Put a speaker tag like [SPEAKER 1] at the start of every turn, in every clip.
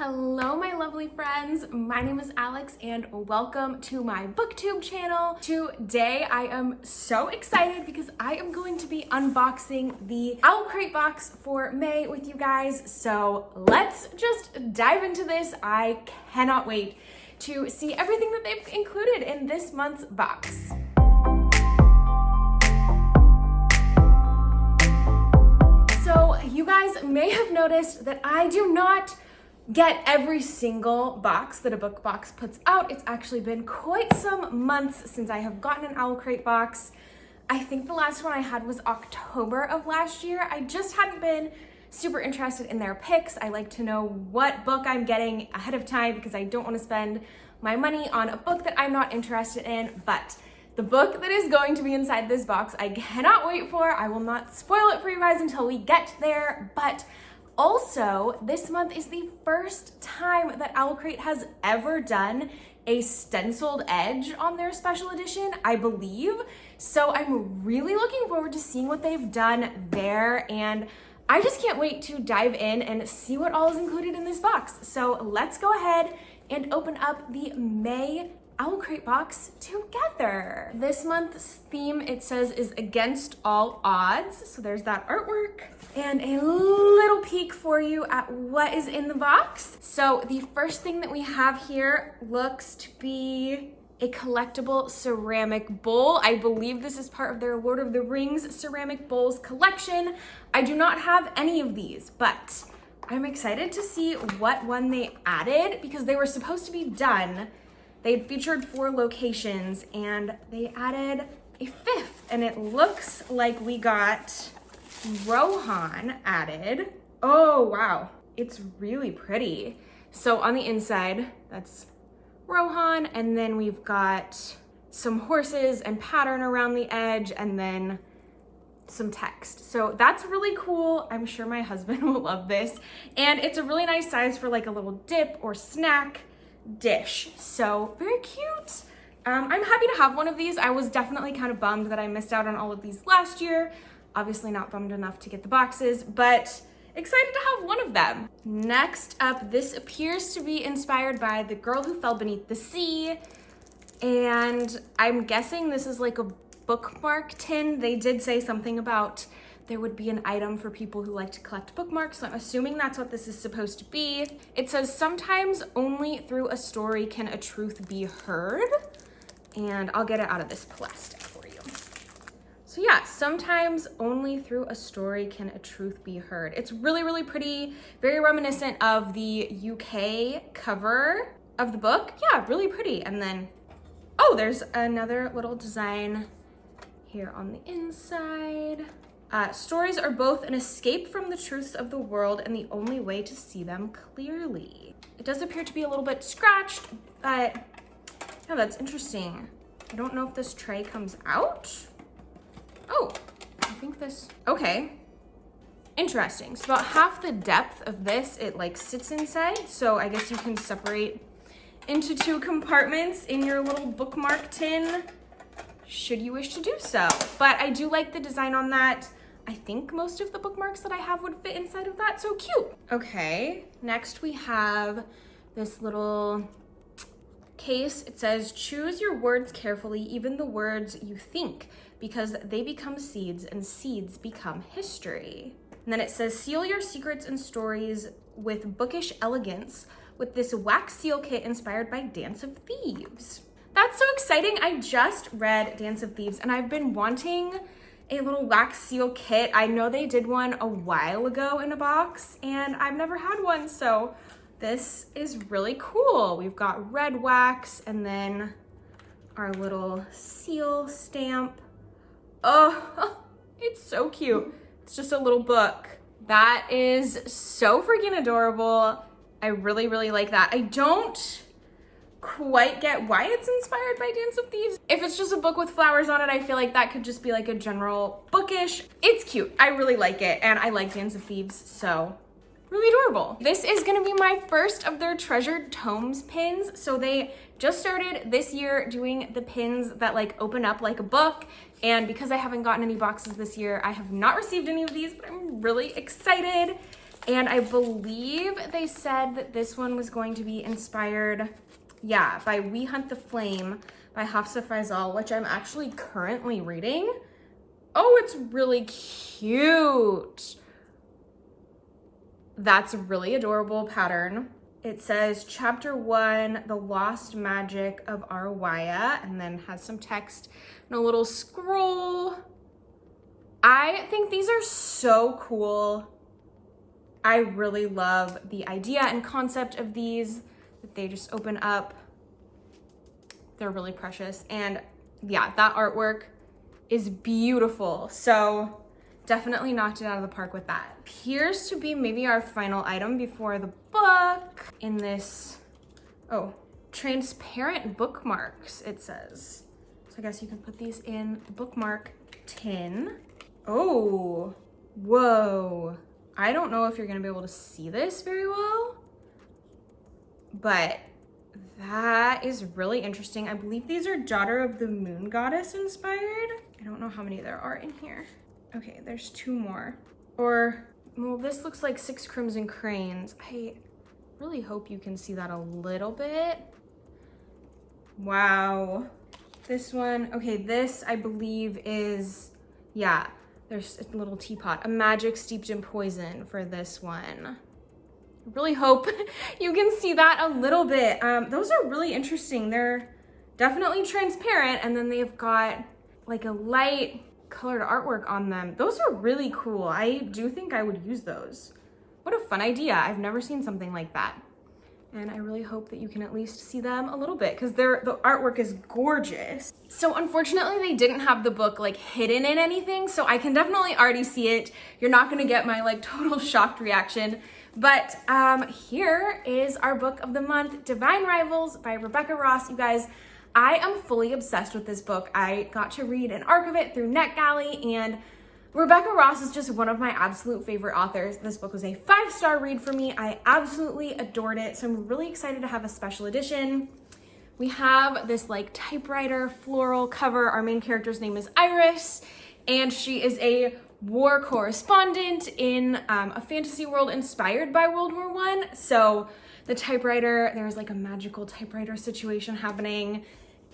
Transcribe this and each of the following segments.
[SPEAKER 1] Hello, my lovely friends. My name is Alex and welcome to my booktube channel. Today I am so excited because I am going to be unboxing the OwlCrate box for May with you guys. So let's just dive into this. I cannot wait to see everything that they've included in this month's box. So you guys may have noticed that I do not get every single box that a book box puts out. It's actually been quite some months since I have gotten an OwlCrate box. I think the last one I had was October of last year. I just hadn't been super interested in their picks. I like to know what book I'm getting ahead of time because I don't want to spend my money on a book that I'm not interested in. But the book that is going to be inside this box, I cannot wait for. I will not spoil it for you guys until we get there, but also, this month is the first time that OwlCrate has ever done a stenciled edge on their special edition, I believe. So I'm really looking forward to seeing what they've done there, and I just can't wait to dive in and see what all is included in this box. So let's go ahead and open up the May OwlCrate box together. This month's theme, it says, is against all odds. So there's that artwork and a little peek for you at what is in the box. So the first thing that we have here looks to be a collectible ceramic bowl. I believe this is part of their Lord of the Rings ceramic bowls collection. I do not have any of these, but I'm excited to see what one they added because they were supposed to be done. They had featured 4 locations and they added a 5th, and it looks like we got Rohan added. Oh, wow. It's really pretty. So on the inside, that's Rohan, and then we've got some horses and pattern around the edge, and then some text. So that's really cool. I'm sure my husband will love this. And it's a really nice size for like a little dip or snack dish. So very cute. I'm happy to have one of these. I was definitely kind of bummed that I missed out on all of these last year. Obviously not bummed enough to get the boxes, but excited to have one of them. Next up, this appears to be inspired by The Girl Who Fell Beneath the Sea. And I'm guessing this is like a bookmark tin. They did say something about there would be an item for people who like to collect bookmarks, so I'm assuming that's what this is supposed to be. It says, sometimes only through a story can a truth be heard. And I'll get it out of this plastic for you. So yeah, sometimes only through a story can a truth be heard. It's really, really pretty, very reminiscent of the UK cover of the book. Yeah, really pretty. And then, oh, there's another little design here on the inside. Stories are both an escape from the truths of the world and the only way to see them clearly. It does appear to be a little bit scratched, but yeah, that's interesting. I don't know if this tray comes out. Oh, I think this, okay. Interesting. So about half the depth of this, it like sits inside. So I guess you can separate into 2 compartments in your little bookmark tin, should you wish to do so. But I do like the design on that. I think most of the bookmarks that I have would fit inside of that, so cute. Okay, next we have this little case. It says, choose your words carefully, even the words you think, because they become seeds and seeds become history. And then it says, seal your secrets and stories with bookish elegance with this wax seal kit inspired by Dance of Thieves. That's so exciting. I just read Dance of Thieves and I've been wanting a little wax seal kit. I know they did one a while ago in a box and I've never had one, so this is really cool. We've got red wax and then our little seal stamp. Oh, it's so cute. It's just a little book. That is so freaking adorable. I really, really like that. I don't quite get why it's inspired by Dance of Thieves. If it's just a book with flowers on it, I feel like that could just be like a general bookish. It's cute. I really like it, and I like Dance of Thieves, so really adorable. This is gonna be my first of their Treasured Tomes pins. So they just started this year doing the pins that like open up like a book. And because I haven't gotten any boxes this year, I have not received any of these, but I'm really excited. And I believe they said that this one was going to be inspired, yeah, by We Hunt the Flame by Hafsa Faizal, which I'm actually currently reading. Oh, it's really cute. That's a really adorable pattern. It says chapter 1, The Lost Magic of Arwaya, and then has some text and a little scroll. I think these are so cool. I really love the idea and concept of these, that they just open up. They're really precious. And yeah, that artwork is beautiful. So definitely knocked it out of the park with that. Appears to be maybe our final item before the book in this, oh, transparent bookmarks, it says. So I guess you can put these in the bookmark tin. Oh, whoa. I don't know if you're gonna be able to see this very well, but that is really interesting. I believe these are Daughter of the Moon Goddess inspired. I don't know how many there are in here. Okay, there's 2 more. Or, well, this looks like 6 Crimson Cranes. I really hope you can see that a little bit. Wow. This one, okay, this I believe is, yeah, there's a little teapot, a magic steeped in poison for this one. I really hope you can see that a little bit. Those are really interesting. They're definitely transparent, and then they've got like a light colored artwork on them. Those are really cool. I do think I would use those. What a fun idea. I've never seen something like that. And I really hope that you can at least see them a little bit, because the artwork is gorgeous. So unfortunately they didn't have the book like hidden in anything, so I can definitely already see it. You're not gonna get my like total shocked reaction. But here is our book of the month, Divine Rivals by Rebecca Ross. You guys, I am fully obsessed with this book. I got to read an arc of it through NetGalley, and Rebecca Ross is just one of my absolute favorite authors. This book was a 5-star read for me. I absolutely adored it. So I'm really excited to have a special edition. We have this like typewriter floral cover. Our main character's name is Iris, and she is a war correspondent in a fantasy world inspired by World War I. So the typewriter, there's like a magical typewriter situation happening.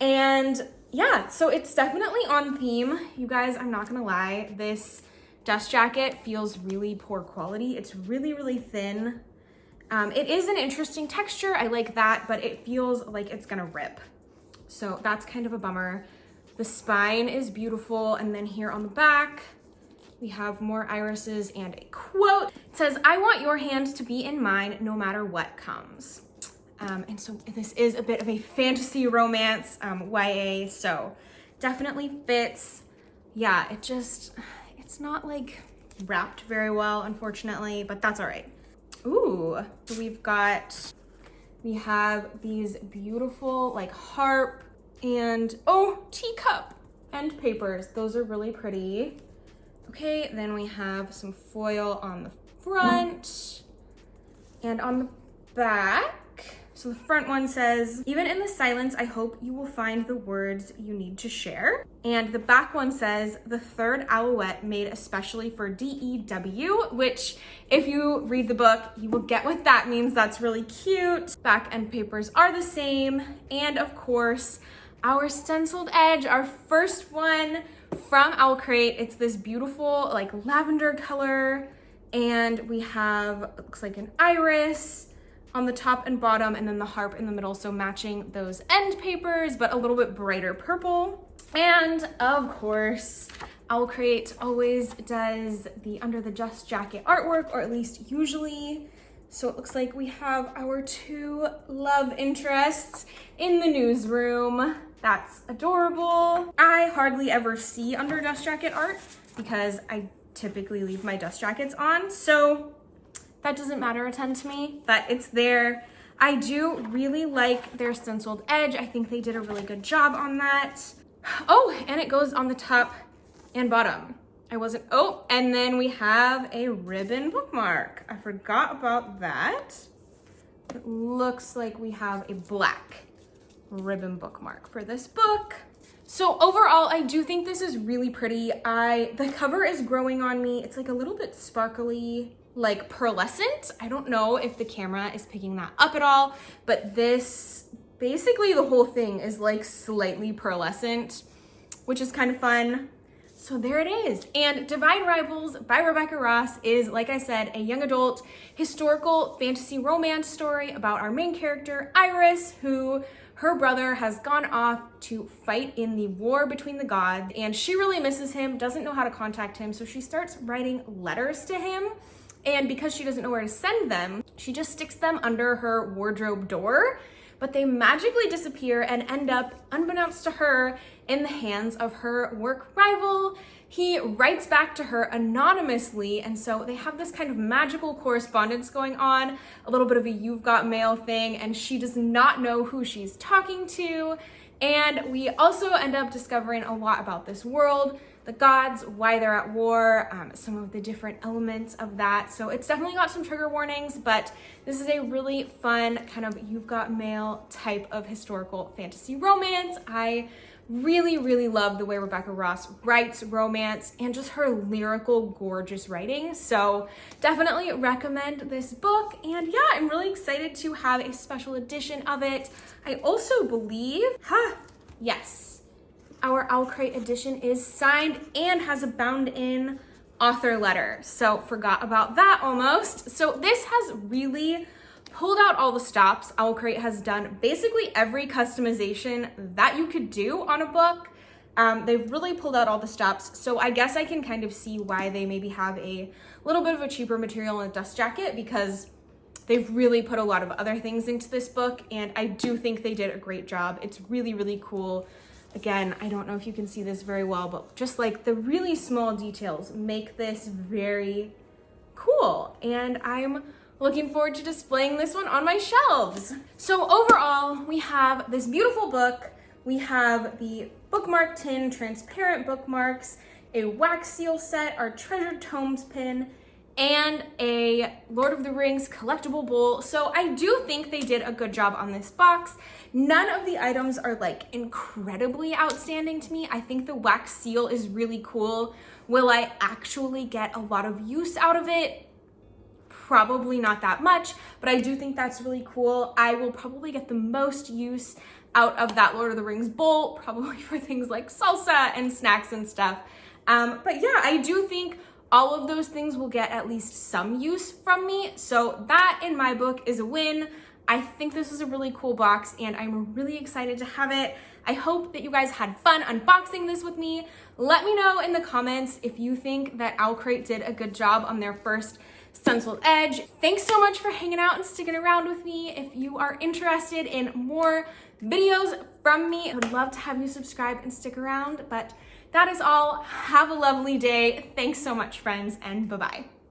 [SPEAKER 1] And yeah, so it's definitely on theme. You guys, I'm not gonna lie, this dust jacket feels really poor quality. It's really, really thin. It is an interesting texture, I like that, but it feels like it's gonna rip. So that's kind of a bummer. The spine is beautiful, and then here on the back, we have more irises and a quote. It says, "I want your hand to be in mine no matter what comes." And so this is a bit of a fantasy romance, YA, so definitely fits. Yeah, it's not like wrapped very well, unfortunately, but that's all right. Ooh, so we have these beautiful like harp and, oh, teacup end papers. Those are really pretty. Okay, then we have some foil on the front and on the back. So the front one says, "Even in the silence, I hope you will find the words you need to share." And the back one says, "The third Alouette made especially for DEW," which if you read the book, you will get what that means. That's really cute. Back end papers are the same. And of course, our stenciled edge, our first one from OwlCrate. It's this beautiful like lavender color. And we have, it looks like an iris on the top and bottom, and then the harp in the middle, so matching those end papers, but a little bit brighter purple. And of course, OwlCrate always does the under the dust jacket artwork, or at least usually. So it looks like we have our 2 love interests in the newsroom. That's adorable. I hardly ever see under dust jacket art because I typically leave my dust jackets on, so that doesn't matter a ton to me, but it's there. I do really like their stenciled edge. I think they did a really good job on that. Oh, and it goes on the top and bottom. And then we have a ribbon bookmark. I forgot about that. It looks like we have a black ribbon bookmark for this book. So overall, I do think this is really pretty. The cover is growing on me. It's like a little bit sparkly. like pearlescent. I don't know if the camera is picking that up at all, but this, basically the whole thing is like slightly pearlescent, which is kind of fun. So there it is. And Divine Rivals by Rebecca Ross is, like I said, a young adult historical fantasy romance story about our main character, Iris, who her brother has gone off to fight in the war between the gods, and she really misses him, doesn't know how to contact him, so she starts writing letters to him. And because she doesn't know where to send them, she just sticks them under her wardrobe door, but they magically disappear and end up, unbeknownst to her, in the hands of her work rival. He writes back to her anonymously, and so they have this kind of magical correspondence going on, a little bit of a you've got mail thing, and she does not know who she's talking to. And we also end up discovering a lot about this world, the gods, why they're at war, some of the different elements of that. So it's definitely got some trigger warnings, but this is a really fun kind of you've got mail type of historical fantasy romance. I really, really love the way Rebecca Ross writes romance and just her lyrical, gorgeous writing. So definitely recommend this book. And yeah, I'm really excited to have a special edition of it. I also believe, yes, our OwlCrate edition is signed and has a bound-in author letter. So forgot about that almost. So this has really pulled out all the stops. OwlCrate has done basically every customization that you could do on a book. They've really pulled out all the stops. So I guess I can kind of see why they maybe have a little bit of a cheaper material in a dust jacket, because they've really put a lot of other things into this book, and I do think they did a great job. It's really, really cool. Again, I don't know if you can see this very well, but just like the really small details make this very cool. And I'm looking forward to displaying this one on my shelves. So overall, we have this beautiful book. We have the bookmark tin, transparent bookmarks, a wax seal set, our treasured tomes pin, and a Lord of the Rings collectible bowl. So I do think they did a good job on this box. None of the items are like incredibly outstanding to me. I think the wax seal is really cool. Will I actually get a lot of use out of it? Probably not that much, but I do think that's really cool. I will probably get the most use out of that Lord of the Rings bowl, probably for things like salsa and snacks and stuff. But yeah, I do think all of those things will get at least some use from me. So that in my book is a win. I think this is a really cool box and I'm really excited to have it. I hope that you guys had fun unboxing this with me. Let me know in the comments if you think that OwlCrate did a good job on their first Stenciled Edge. Thanks so much for hanging out and sticking around with me. If you are interested in more videos from me, I would love to have you subscribe and stick around, but that is all. Have a lovely day. Thanks so much, friends, and bye-bye.